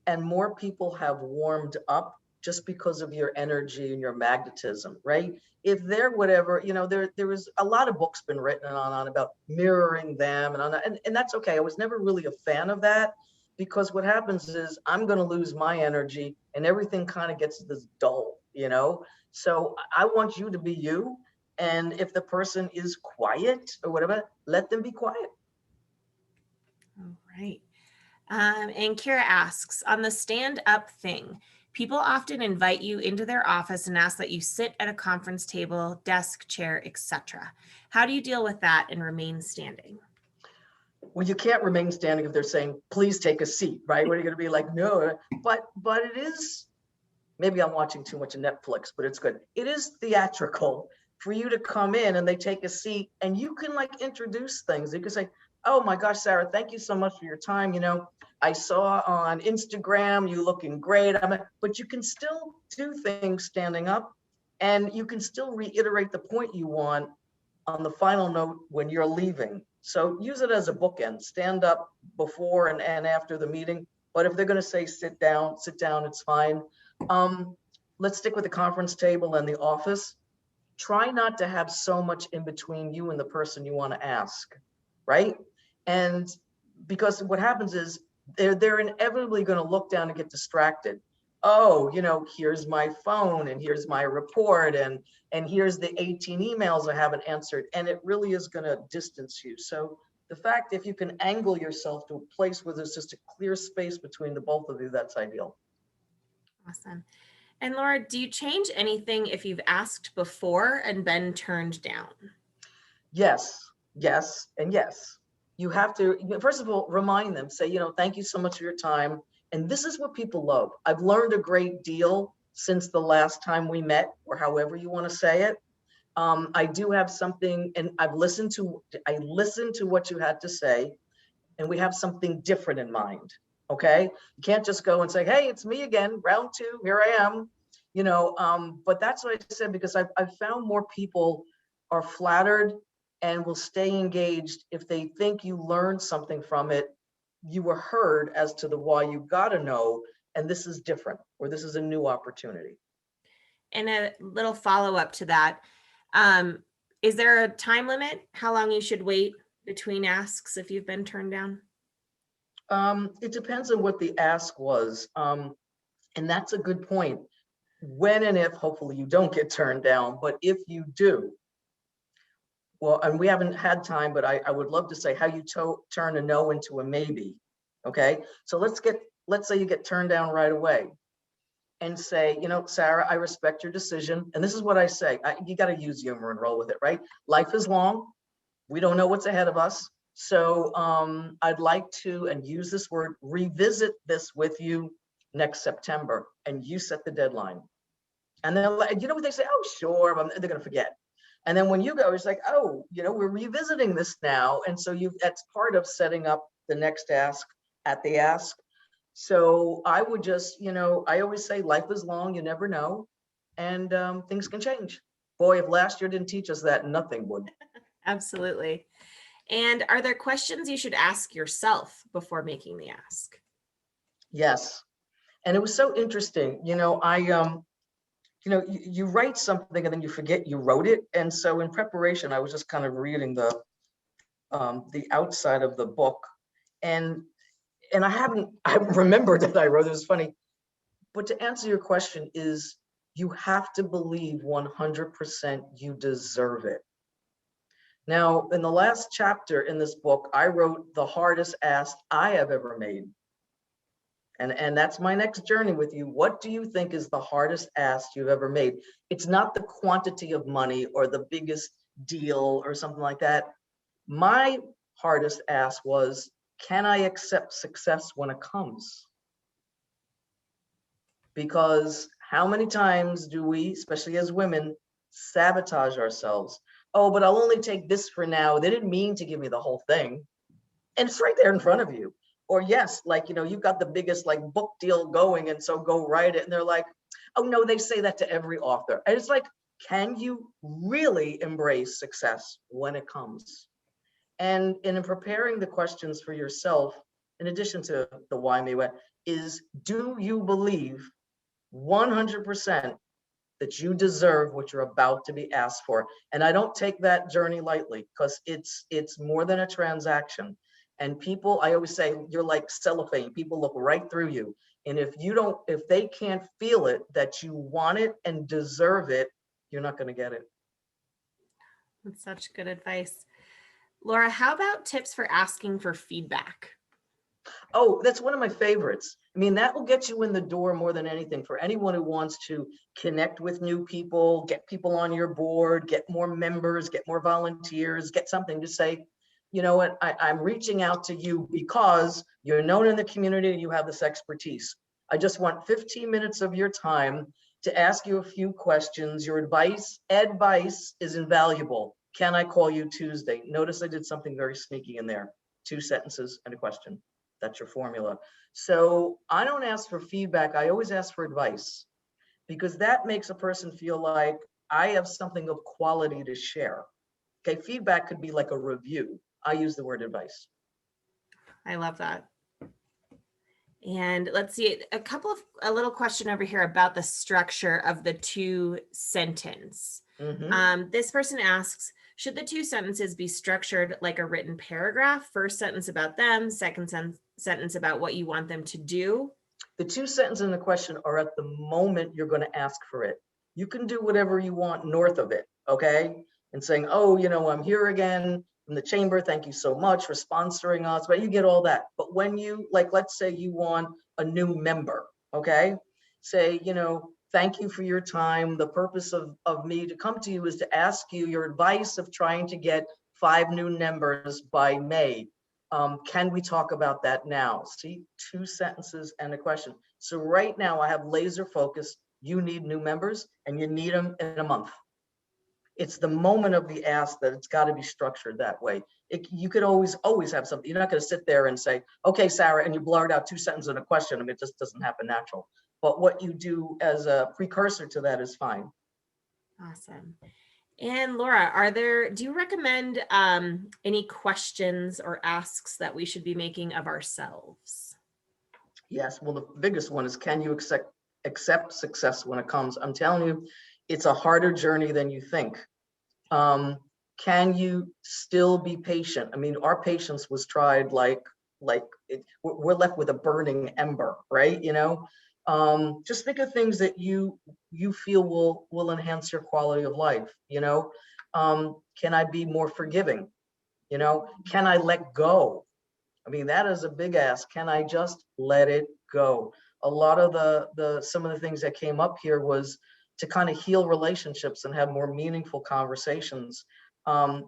Speaker 3: and more people have warmed up just because of your energy and your magnetism, right? If they're whatever, there was a lot of books been written on about mirroring them and on that, and that's okay. I was never really a fan of that, because what happens is I'm going to lose my energy and everything kind of gets this dull, So I want you to be you. And if the person is quiet or whatever, let them be quiet.
Speaker 1: All right. And Kira asks, on the stand up thing, people often invite you into their office and ask that you sit at a conference table, desk, chair, etc. How do you deal with that and remain standing?
Speaker 3: Well, you can't remain standing if they're saying, please take a seat, right? What are you going to be like? No, but it is, maybe I'm watching too much of Netflix, but it's good. It is theatrical for you to come in and they take a seat and you can like introduce things. You can say, oh my gosh, Sarah, thank you so much for your time. I saw on Instagram, you looking great. But you can still do things standing up and you can still reiterate the point you want on the final note when you're leaving. So use it as a bookend, stand up before and after the meeting. But if they're going to say sit down, it's fine. Let's stick with the conference table and the office. Try not to have so much in between you and the person you want to ask, right? And because what happens is they're inevitably going to look down and get distracted. Oh, here's my phone and here's my report and here's the 18 emails I haven't answered. And it really is going to distance you. So the fact, if you can angle yourself to a place where there's just a clear space between the both of you, that's ideal.
Speaker 1: Awesome. And Laura, do you change anything if you've asked before and been turned down?
Speaker 3: Yes, and yes. You have to, first of all, remind them, say, thank you so much for your time. And this is what people love. I've learned a great deal since the last time we met, or however you want to say it. I do have something, and I listened to what you had to say, and we have something different in mind. Okay. You can't just go and say, hey, it's me again, round two, here I am. But that's what I said, because I've found more people are flattered and will stay engaged if they think you learned something from it. You were heard as to the why. You got to know, and this is different, or this is a new opportunity.
Speaker 1: And a little follow-up to that. Is there a time limit how long you should wait between asks if you've been turned down?
Speaker 3: It depends on what the ask was. And that's a good point. When and if, hopefully you don't get turned down, but if you do, well, and we haven't had time, but I would love to say how you turn a no into a maybe. Okay, so let's say you get turned down right away and say, Sarah, I respect your decision. And this is what I say, you got to use humor and roll with it, right? Life is long. We don't know what's ahead of us. So I'd like to, and use this word, revisit this with you next September, and you set the deadline. And then, what they say? Oh, sure, they're going to forget. And then when you go, it's like, oh, we're revisiting this now. And so that's part of setting up the next ask at the ask. So I would just, I always say life is long, you never know. And things can change. Boy, if last year didn't teach us that, nothing would.
Speaker 1: Absolutely. And are there questions you should ask yourself before making the ask?
Speaker 3: Yes. And it was so interesting. You write something and then you forget you wrote it. And so in preparation, I was just kind of reading the outside of the book, and I remembered that I wrote it. It was funny. But to answer your question is, you have to believe 100% you deserve it. Now, in the last chapter in this book, I wrote the hardest ask I have ever made. And that's my next journey with you. What do you think is the hardest ask you've ever made? It's not the quantity of money or the biggest deal or something like that. My hardest ask was, can I accept success when it comes? Because how many times do we, especially as women, sabotage ourselves? Oh, but I'll only take this for now. They didn't mean to give me the whole thing. And it's right there in front of you. Or yes, you've got the biggest book deal going, and so go write it. And they're like, oh no, they say that to every author. And it's like, can you really embrace success when it comes? And in preparing the questions for yourself, in addition to the why me what, is, do you believe 100% that you deserve what you're about to be asked for. And I don't take that journey lightly, because it's more than a transaction. And people, I always say, you're like cellophane. People look right through you. And if they can't feel it, that you want it and deserve it, you're not going to get it.
Speaker 1: That's such good advice. Laura, how about tips for asking for feedback?
Speaker 3: Oh, that's one of my favorites. I mean, that will get you in the door more than anything for anyone who wants to connect with new people, get people on your board, get more members, get more volunteers, get something to say, you know what, I'm reaching out to you because you're known in the community and you have this expertise. I just want 15 minutes of your time to ask you a few questions. Your advice is invaluable. Can I call you Tuesday? Notice I did something very sneaky in there. 2 sentences and a question. That's your formula. So I don't ask for feedback. I always ask for advice, because that makes a person feel like I have something of quality to share. Okay, feedback could be like a review. I use the word advice.
Speaker 1: I love that. And let's see, a little question over here about the structure of the 2 sentence. This person asks, should the 2 sentences be structured like a written paragraph? First sentence about them, second sentence about what you want them to do?
Speaker 3: The 2 sentences in the question are at the moment you're going to ask for it. You can do whatever you want north of it, okay? And saying, oh, you know, I'm here again from the chamber. Thank you so much for sponsoring us. But you get all that. But when you, like, let's say you want a new member, okay? Say, you know, thank you for your time. The purpose of me to come to you is to ask you your advice of trying to get 5 new members by May. Can we talk about that now? See, 2 sentences and a question. So right now I have laser focus. You need new members and you need them in a month. It's the moment of the ask that it's got to be structured that way. You could always have something. You're not going to sit there and say, okay, Sarah, and you blurt out 2 sentences and a question. I mean, it just doesn't happen natural. But what you do as a precursor to that is fine.
Speaker 1: Awesome. And Laura, do you recommend any questions or asks that we should be making of ourselves?
Speaker 3: Yes, well, the biggest one is, can you accept success when it comes? I'm telling you, it's a harder journey than you think. Can you still be patient? I mean, our patience was tried we're left with a burning ember, right? You know, just think of things that you feel will enhance your quality of life. You know, can I be more forgiving? You know, can I let go? I mean, that is a big ask. Can I just let it go? A lot of some of the things that came up here was to kind of heal relationships and have more meaningful conversations.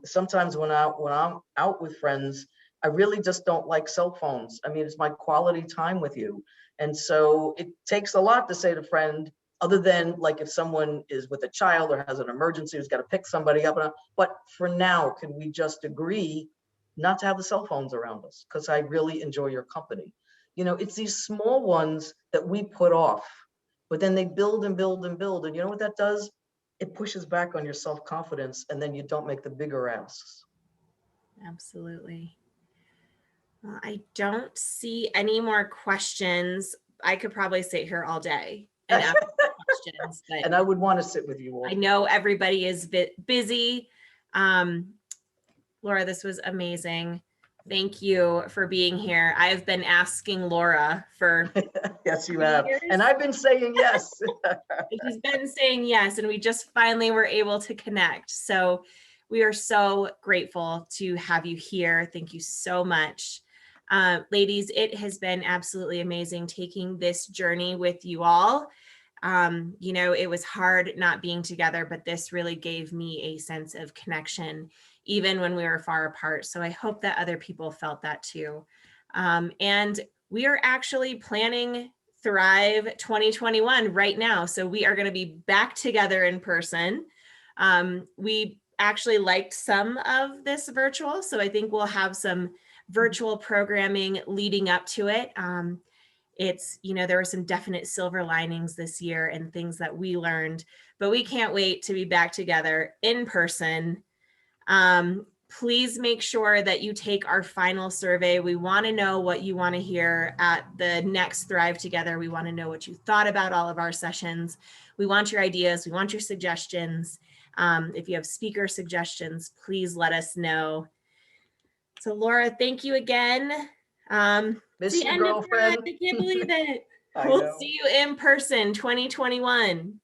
Speaker 3: Sometimes when I'm out with friends, I really just don't like cell phones. I mean, it's my quality time with you. And so it takes a lot to say to a friend, other than like if someone is with a child or has an emergency, who's got to pick somebody up. But for now, can we just agree not to have the cell phones around us? Because I really enjoy your company. You know, it's these small ones that we put off, but then they build and build and build. And you know what that does? It pushes back on your self-confidence, and then you don't make the bigger asks.
Speaker 1: Absolutely. Well, I don't see any more questions. I could probably sit here all day and ask questions, but
Speaker 3: And I would want to sit with you all.
Speaker 1: I know everybody is busy. Laura, this was amazing. Thank you for being here. I've been asking Laura for
Speaker 3: yes, you have.
Speaker 1: years.
Speaker 3: And I've been saying yes.
Speaker 1: She's been saying yes, and we just finally were able to connect. So we are so grateful to have you here. Thank you so much. Ladies, it has been absolutely amazing taking this journey with you all. You know, it was hard not being together, but this really gave me a sense of connection, even when we were far apart. So I hope that other people felt that too. And we are actually planning Thrive 2021 right now. So we are going to be back together in person. We actually liked some of this virtual, so I think we'll have some virtual programming leading up to it. It's, you know, there were some definite silver linings this year and things that we learned, but we can't wait to be back together in person. please make sure that you take our final survey. We want to know what you want to hear at the next Thrive Together. We want to know what you thought about all of our sessions. We want your ideas. We want your suggestions. If you have speaker suggestions, please let us know. So Laura, thank you again.
Speaker 3: Miss
Speaker 1: It's the
Speaker 3: you,
Speaker 1: end of
Speaker 3: girlfriend.
Speaker 1: Thrive. I can't believe it.
Speaker 3: I
Speaker 1: We'll
Speaker 3: know.
Speaker 1: see you in person 2021.